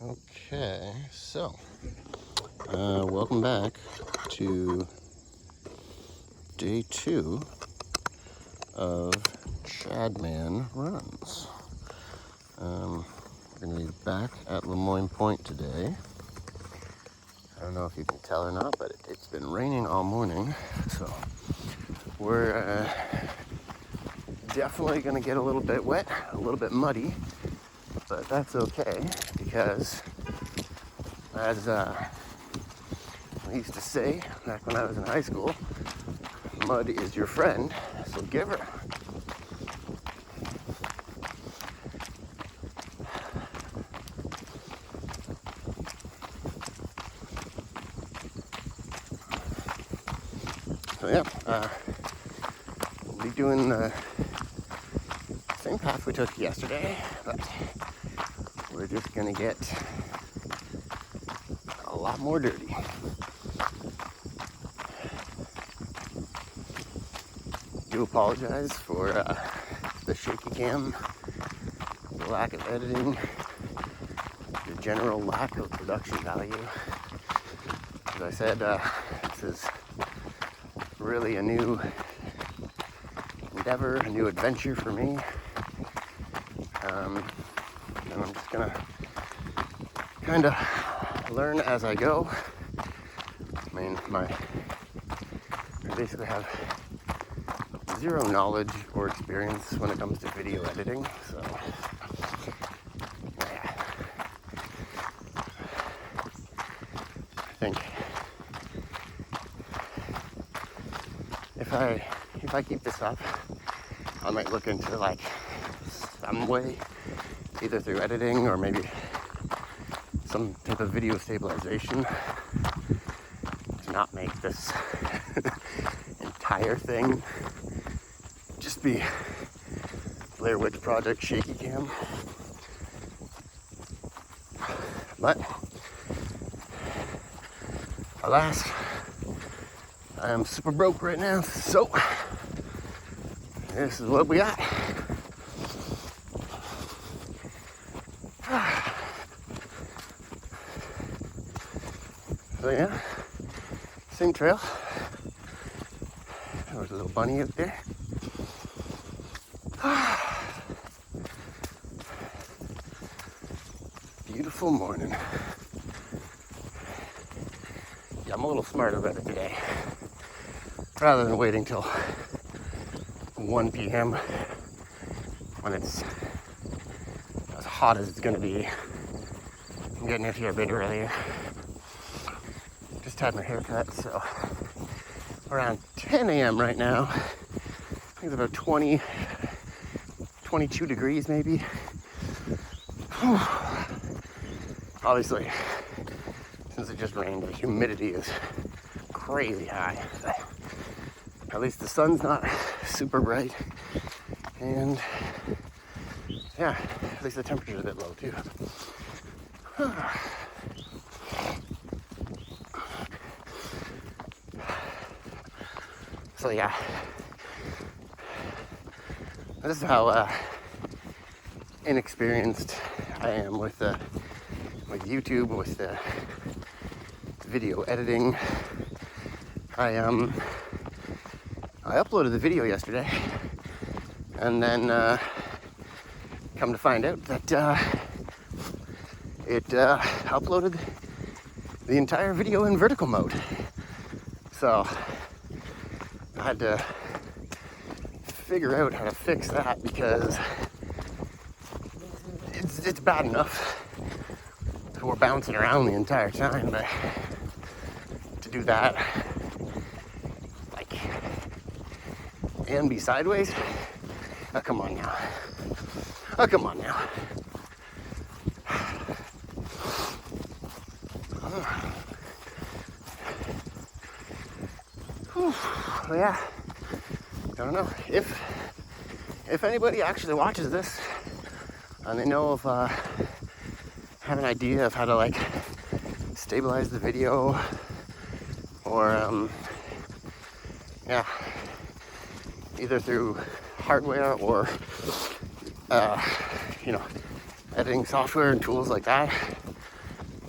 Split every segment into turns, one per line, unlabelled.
Okay, so welcome back to day 2 of Chadmaan Runs. We're going to be back at Lemoine Point today. I don't know if you can tell or not, but it's been raining all morning, so we're definitely going to get a little bit wet, a little bit muddy, but that's okay because as I used to say back when I was in high school, mud is your friend, so give her. So yeah, we'll be doing the same path we took yesterday, but we're just gonna get a lot more dirty. Do apologize for the shaky cam, the lack of editing, the general lack of production value. As I said, this is really a new endeavor, a new adventure for me. And I'm just gonna kind of learn as I go. I mean, I basically have zero knowledge or experience when it comes to video editing, so yeah. I think if I keep this up, I might look into like some way, either through editing or maybe some type of video stabilization, to not make this entire thing just be Blair Witch Project shaky cam. But alas, I am super broke right now, so this is what we got. So yeah, same trail. There's a little bunny out there. Beautiful morning. Yeah, I'm a little smarter about it today. Rather than waiting till 1 p.m. when it's as hot as it's gonna be. I'm getting out here a bit earlier. Just had my hair cut, so around 10 a.m. right now. I think it's about 22 degrees maybe. Obviously, since it just rained, the humidity is crazy high. At least the sun's not super bright. And yeah, at least the temperature's a bit low too. So yeah, this is how inexperienced I am with YouTube, with the video editing. I uploaded the video yesterday, and then come to find out that it uploaded the entire video in vertical mode. So I had to figure out how to fix that, because it's bad enough that we're bouncing around the entire time, but to do that, like, and be sideways, oh, come on now. Oh, come on now. Well, yeah, I don't know if anybody actually watches this and they know of have an idea of how to like stabilize the video, or yeah, either through hardware or editing software and tools like that.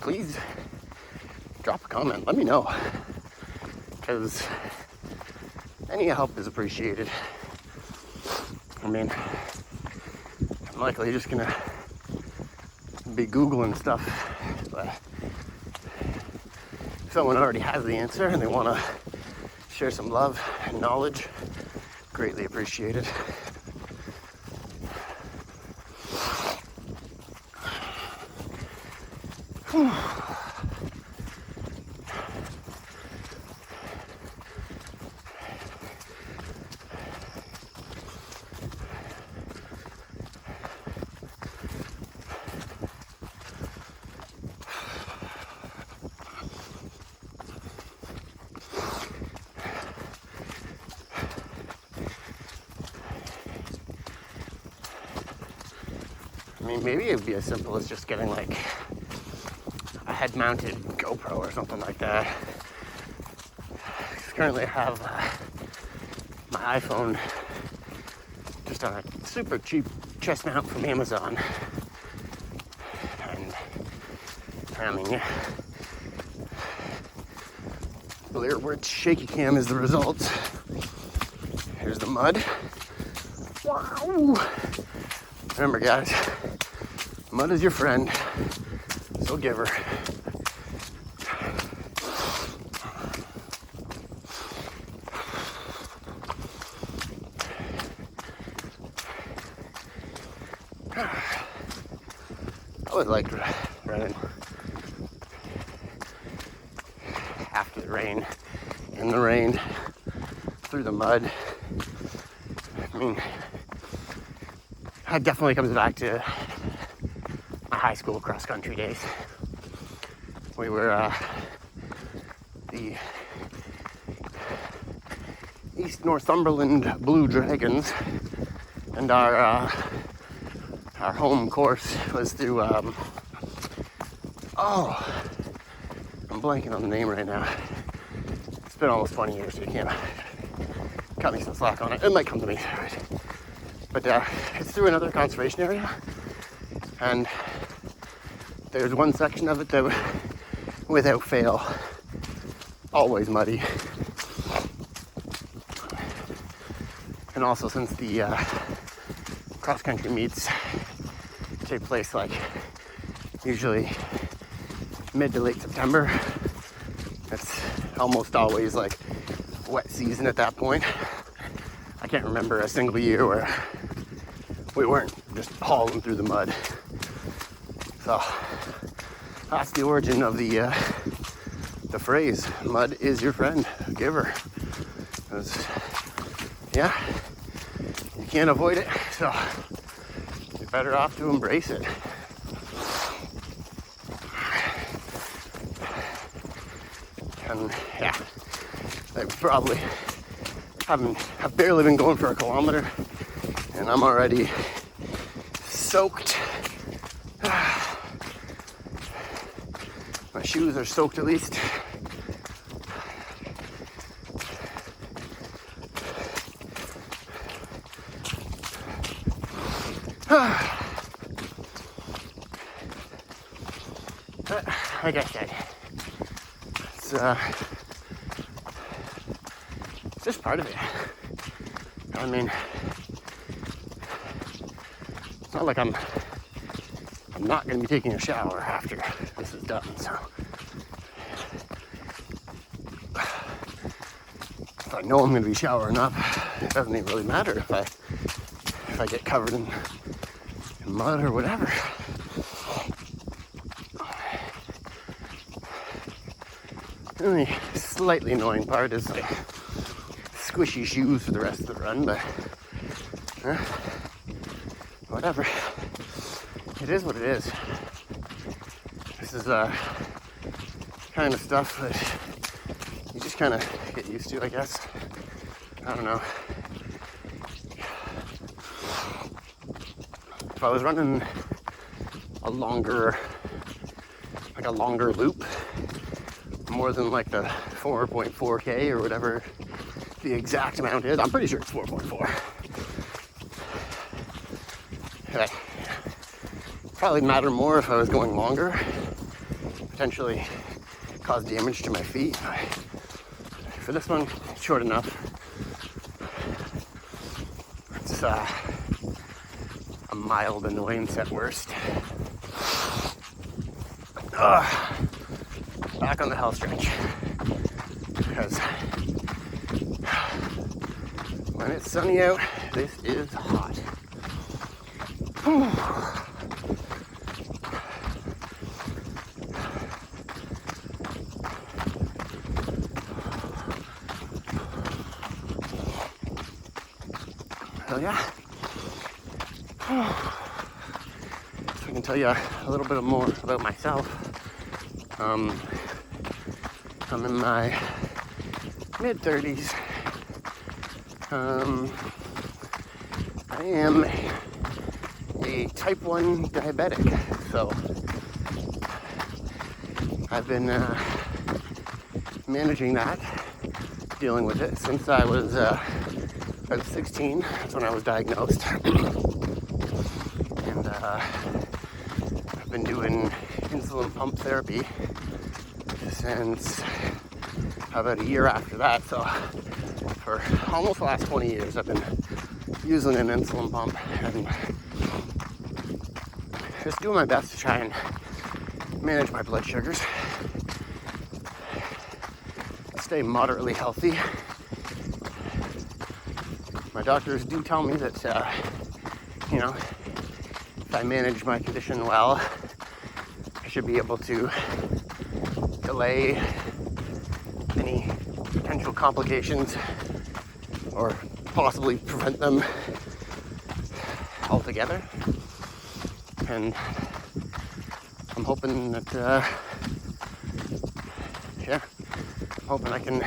please drop a comment. Let me know, because any help is appreciated. I mean, I'm likely just gonna be Googling stuff, but if someone already has the answer and they want to share some love and knowledge, greatly appreciated. I mean, maybe it would be as simple as just getting like a head-mounted GoPro or something like that. Currently I have my iPhone just on a super cheap chest mount from Amazon. And I mean, Blair Witch shaky cam is the result. Here's the mud. Wow! Remember, guys, mud is your friend, so give her. I always liked running after the rain, in the rain, through the mud. I mean, it definitely comes back to my high school cross-country days. We were the East Northumberland Blue Dragons, and our home course was through, I'm blanking on the name right now. It's been almost 20 years, so you can't cut me some slack on it. It might come to me. But it's through another conservation area, and there's one section of it that, without fail, always muddy. And also, since the cross-country meets take place like usually mid to late September, it's almost always like wet season at that point. I can't remember a single year where we weren't just hauling through the mud. So that's the origin of the phrase, mud is your friend, give her. Because, yeah, you can't avoid it, so you're better off to embrace it. And yeah, I've barely been going for a kilometer, and I'm already soaked. My shoes are soaked at least. Like I said, it's just part of it. I mean, it's not like I'm not going to be taking a shower after this is done, so if I know I'm going to be showering up, it doesn't even really matter if I get covered in mud or whatever. The only slightly annoying part is the squishy shoes for the rest of the run, but whatever. It is what it is. This is kind of stuff that you just kind of get used to, I guess. I don't know. If I was running a longer loop, more than like the 4.4K or whatever the exact amount is. I'm pretty sure it's 4.4. Probably matter more if I was going longer. potentially cause damage to my feet. For this one, short enough. It's a mild annoyance at worst. Back on the hell stretch. Because when it's sunny out, this is hot. So yeah, so I can tell you a little bit more about myself. I'm in my mid-30s. I am a type 1 diabetic, so I've been managing that, dealing with it since I was about 16. That's when I was diagnosed. And I've been doing insulin pump therapy since about a year after that. So for almost the last 20 years, I've been using an insulin pump and just doing my best to try and manage my blood sugars, stay moderately healthy. My doctors do tell me that, if I manage my condition well, I should be able to delay any potential complications or possibly prevent them altogether. And I'm hoping that, I'm hoping I can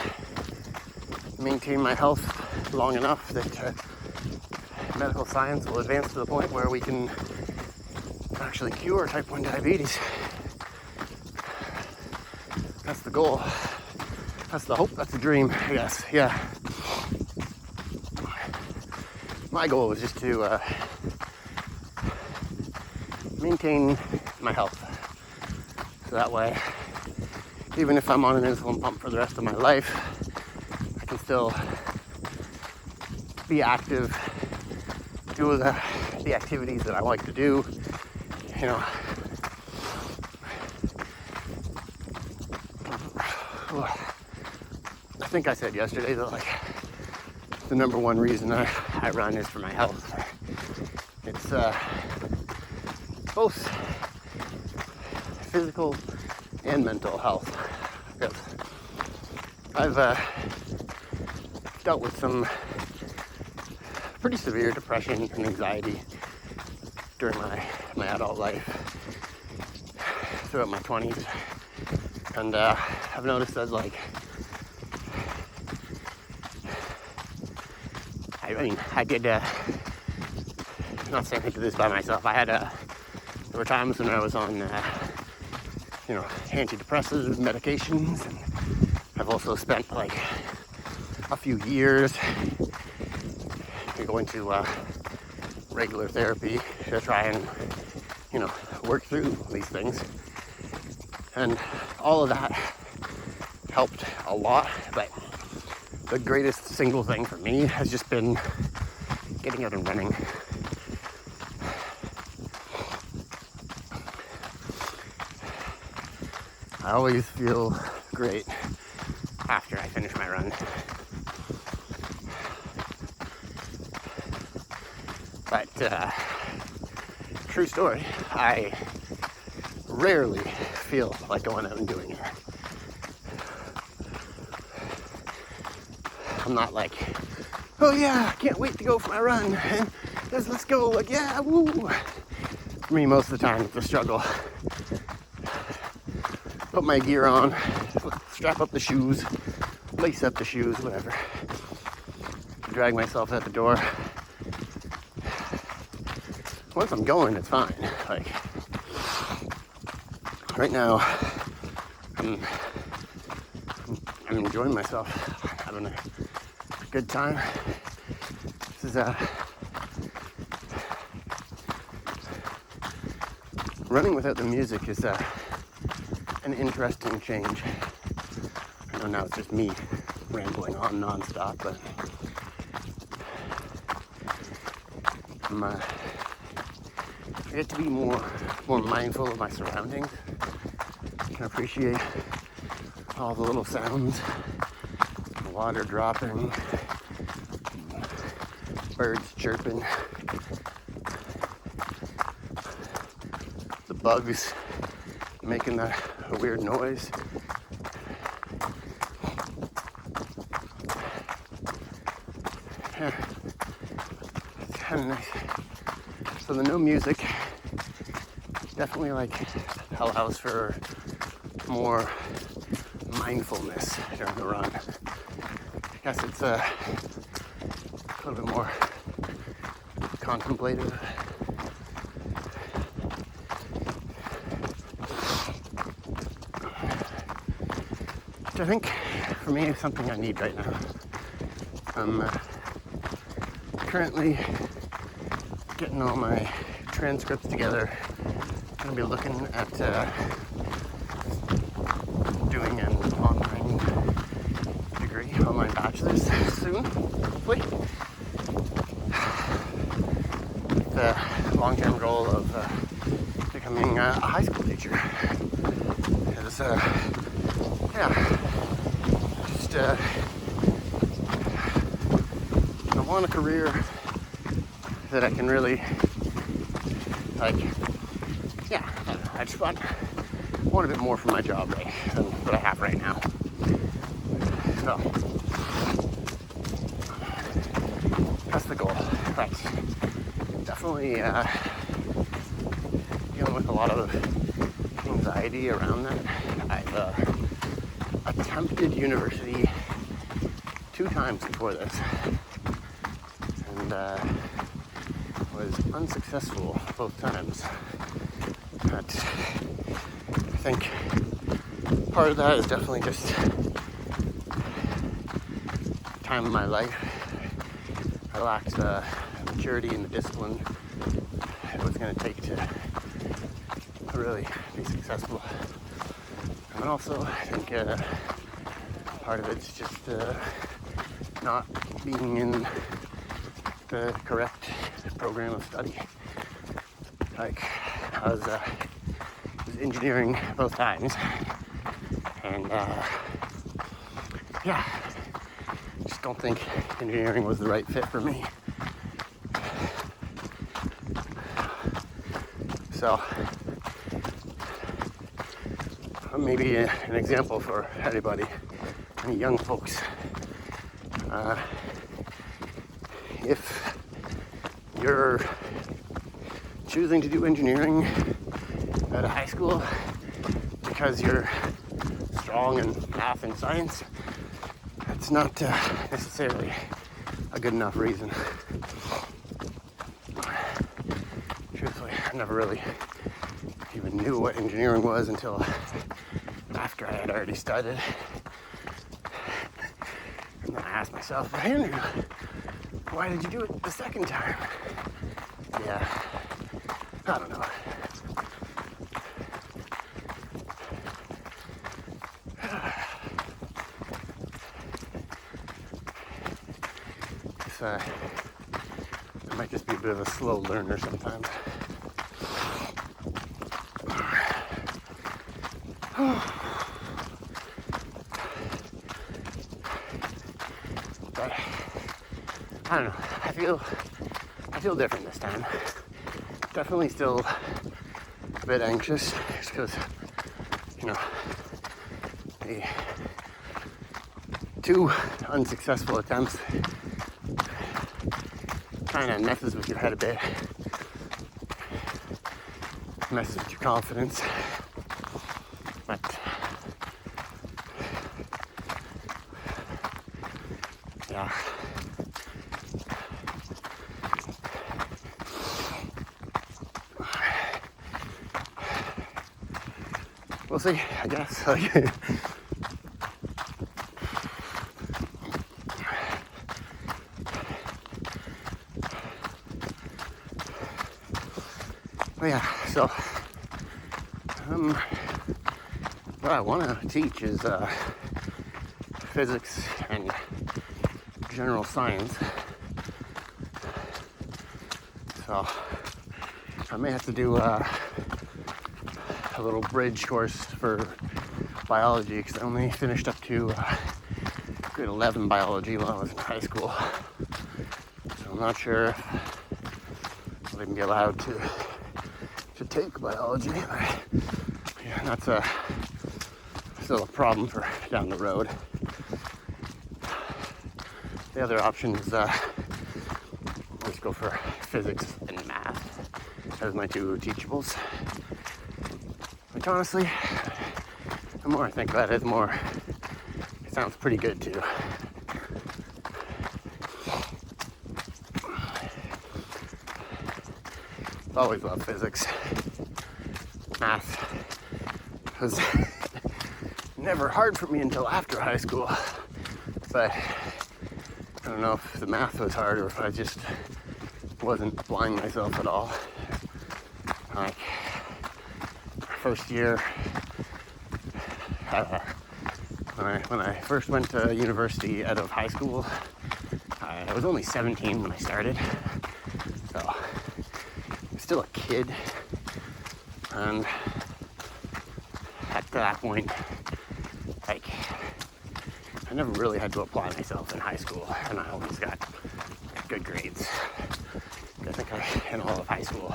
maintain my health long enough that medical science will advance to the point where we can actually cure type 1 diabetes. That's the goal. That's the hope. That's the dream, I guess. Yeah. My goal is just to maintain my health. So that way, even if I'm on an insulin pump for the rest of my life, I can still be active, do the activities that I like to do, I think I said yesterday that the number one reason I run is for my health. It's both physical and mental health. Because I've dealt with some pretty severe depression and anxiety during my adult life, throughout my 20s. And I've noticed that I did, not saying I did this by myself. There were times when I was on, antidepressive medications, and I've also spent a few years going to regular therapy to try and, work through these things. And all of that helped a lot, but the greatest single thing for me has just been getting out and running. I always feel great after I finish my run. But, true story, I rarely feel like going out and doing it. I'm not like, oh yeah, I can't wait to go for my run, and let's go, yeah, woo. For me, most of the time, it's a struggle. Put my gear on, strap up the shoes, lace up the shoes, whatever. Drag myself out the door. Once I'm going, it's fine. Right now, I'm enjoying myself, having a good time. This is running without the music is an interesting change. I know now it's just me rambling on nonstop, but I get to be more mindful of my surroundings. I can appreciate all the little sounds, the water dropping, birds chirping, the bugs making a weird noise. Yeah, it's kind of nice. So the no music definitely allows for more mindfulness during the run. I guess it's a little bit more contemplative. Which I think for me is something I need right now. I'm currently getting all my transcripts together. I'm going to be looking at doing an online bachelor's soon, hopefully. The long-term goal of becoming a high school teacher. It's, I want a career that I can really, I just want a bit more from my job than what I have right now. So, that's the goal. But definitely dealing with a lot of anxiety around that. I've attempted university 2 times before this, and was unsuccessful both times. But I think part of that is definitely just time of my life. I lacked the maturity and the discipline it was going to take to really be successful. And also, I think part of it's just not being in the correct program of study. Like, I was engineering both times, and just don't think engineering was the right fit for me. So maybe an example for anybody, any young folks. If you're choosing to do engineering at a high school because you're strong in math and science, it's not necessarily a good enough reason. Truthfully, I never really even knew what engineering was until after I had already started. And then I asked myself, Andrew, why did you do it the second time? Yeah, I don't know. I might just be a bit of a slow learner sometimes. But I don't know. I feel different this time. Definitely still a bit anxious, just because the 2 unsuccessful attempts kind of messes with your head a bit, messes with your confidence. But yeah, we'll see, I guess. But yeah, so what I want to teach is physics and general science. So I may have to do a little bridge course for biology, because I only finished up to grade 11 biology when I was in high school. So I'm not sure if I'll even be allowed to take biology. But, yeah, that's still a problem for down the road. The other option is let's go for physics and math as my two teachables. Which honestly, the more I think about it, the more it sounds pretty good too. I've always loved physics. Math was never hard for me until after high school. But I don't know if the math was hard or if I just wasn't applying myself at all. Like, first year, when I first went to university out of high school, I was only 17 when I started. So I was still a kid. And at that point, like, I never really had to apply myself in high school, and I always got good grades. I think in all of high school,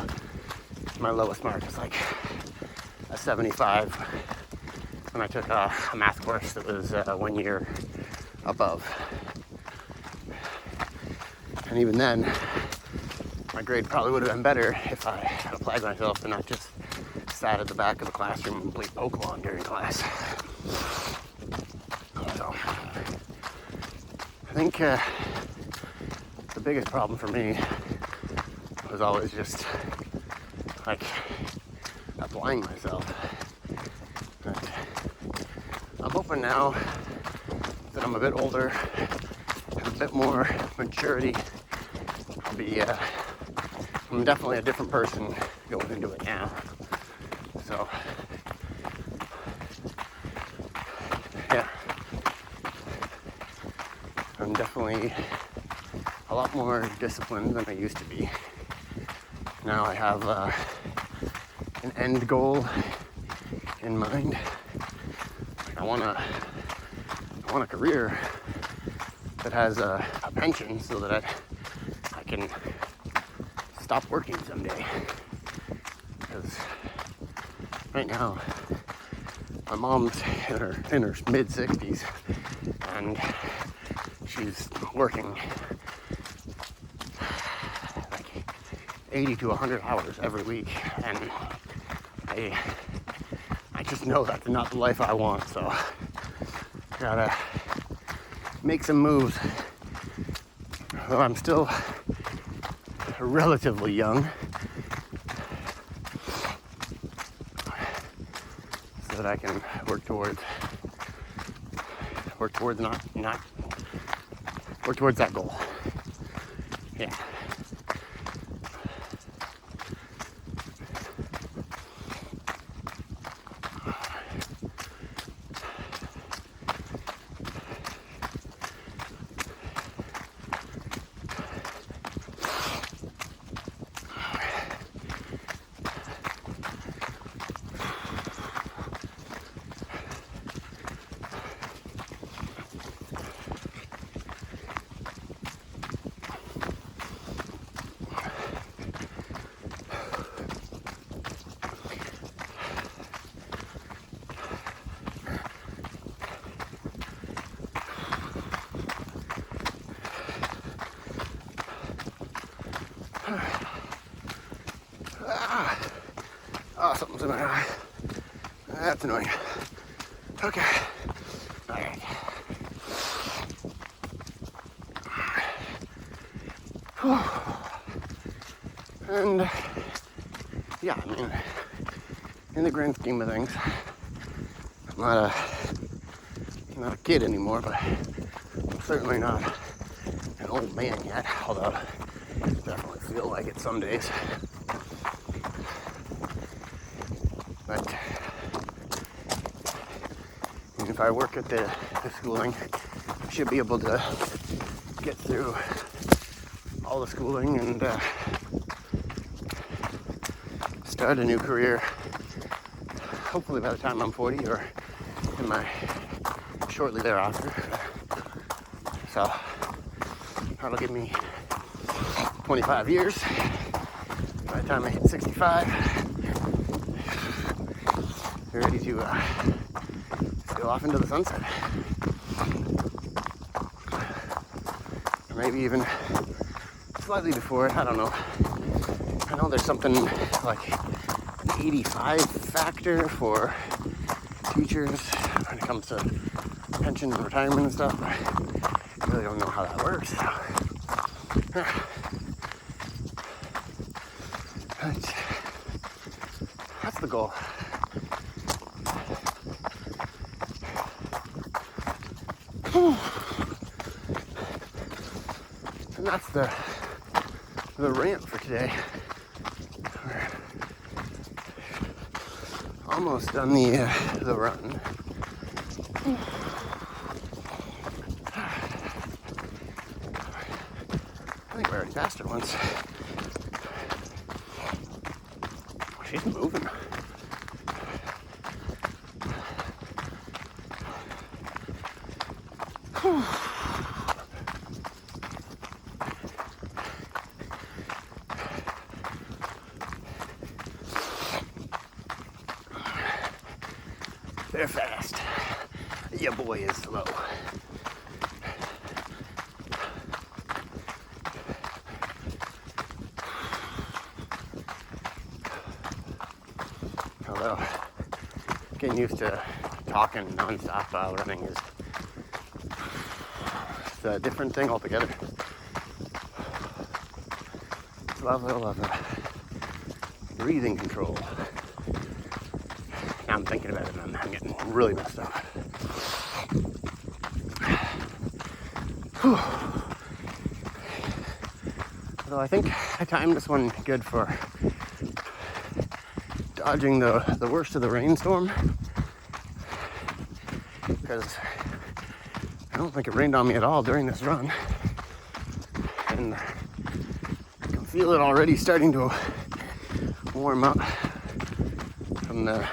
my lowest mark was like a 75 when I took a math course that was 1 year above. And even then, my grade probably would have been better if I had applied myself and not just sat at the back of the classroom and played Pokemon during class. So, I think the biggest problem for me was always just like applying myself. And I'm hoping now that I'm a bit older and a bit more maturity, I'm definitely a different person going into it now. So, yeah, I'm definitely a lot more disciplined than I used to be. Now I have an end goal in mind. I want a career that has a pension so that I can stop working someday. Because right now, my mom's in her mid-60s, and she's working like 80 to 100 hours every week, and I just know that's not the life I want. So I gotta make some moves. Well, I'm still relatively young, so that I can work towards that goal. Yeah. Oh, something's in my eye. That's annoying. Okay. All right. And yeah, I mean, in the grand scheme of things, I'm not a kid anymore, but I'm certainly not an old man yet, although I definitely feel like it some days. But if I work at the schooling, I should be able to get through all the schooling and start a new career, hopefully by the time I'm 40 or in my shortly thereafter. So that'll give me 25 years. By the time I hit 65, you're ready to go off into the sunset. Or maybe even slightly before it, I don't know. I know there's something like an 85 factor for teachers when it comes to pensions and retirement and stuff. I really don't know how that works. So. But that's the goal. And that's the rant for today. We're almost done the run. I think we already passed her once. She's moving. They're fast. Your boy is slow. Although getting used to talking nonstop while running is a different thing altogether. It's a level of breathing control. Now I'm thinking about it and I'm getting really messed up. Although I think I timed this one good for dodging the worst of the rainstorm, because I don't think it rained on me at all during this run, and I can feel it already starting to warm up from the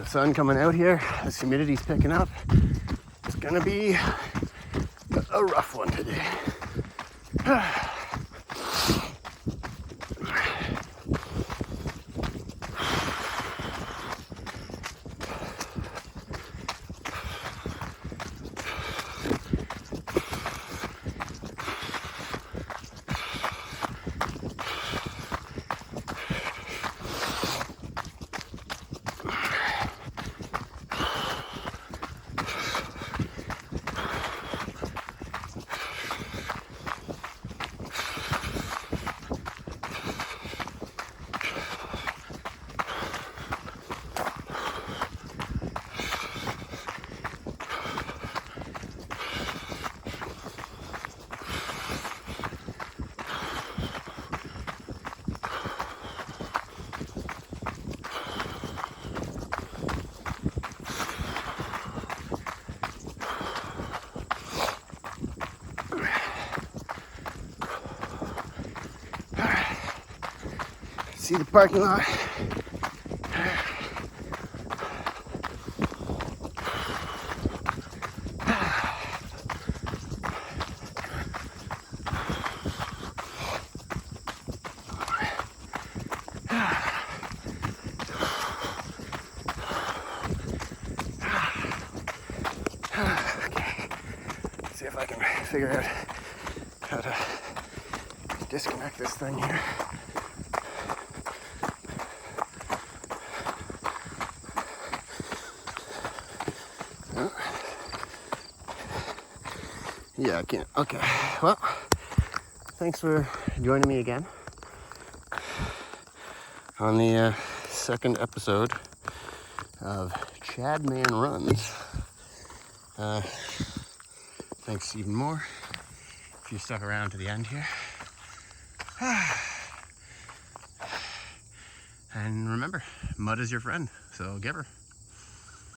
sun coming out here. This humidity's picking up. It's gonna be a rough one today. See the parking lot. Okay. Let's see if I can figure out how to disconnect this thing here. Yeah, I can't. Okay, well, thanks for joining me again on the second episode of Chadmaan Runs. Thanks even more if you stuck around to the end here. And remember, mud is your friend, so give her.